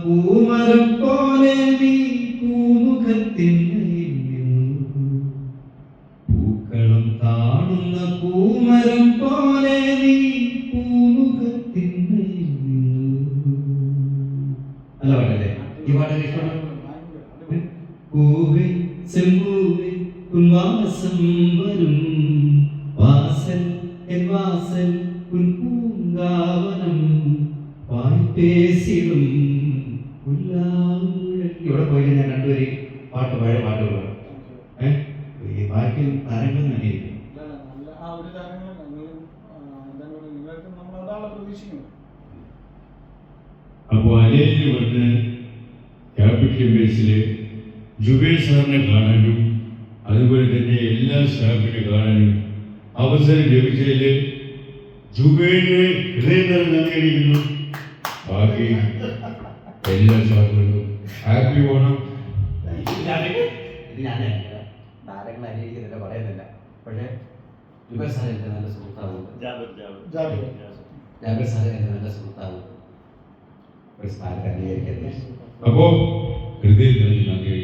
പൂമരം പോലെ നീ പൂമുഖത്തിന്മേൽ നിന്നു. പൂക്കളം കാണുന്ന പൂമരം പോലെ നീ പൂമുഖത്തിന്മേൽ നിന്നു. നല്ല പാട്ടല്ലേ? ഈ പാട്ടൊക്കെ ഇഷ്ടമാണ്. പൂവേ ചെമ്പൂവേ ഉൻവാസം വരും വാസൽ എൻ വാസൽ ഉൻ പൂങ്കാവനം വായ്പേസിടും ഇവിടെ പോയി ഞാൻ രണ്ടുപേരും പാട്ട് പഴയ പാട്ടുകളാണ്. ഈ ബാക്കി താരങ്ങൾ തന്നെ ഇരിക്കും. അപ്പോൾ അലയിൽ വന്ന് ക്യാപിറ്റൽ ബേസില് ജുബേൽ സാറിനെ കാണാനും അതുപോലെ തന്നെ എല്ലാ സ്റ്റാഫിനെ കാണാനും അവസരം ലഭിച്ചതിൽ ജുബേലിനെ ഹൃദയം നന്ദിയിരിക്കുന്നു. ബാക്കി എല്ലാ സ്റ്റാഫുകൾക്കും ഹാപ്പി ഓണം. താരങ്ങൾ അനുകരിക്കുന്നില്ല, പറയുന്നില്ല. പക്ഷേ ജുബേൽ സാർ എൻ്റെ നല്ല സുഹൃത്താവുന്നു. ജാബിർ സാർ എൻ്റെ നല്ല സുഹൃത്താവുന്നു. അപ്പോ ഹൃദയം നന്ദി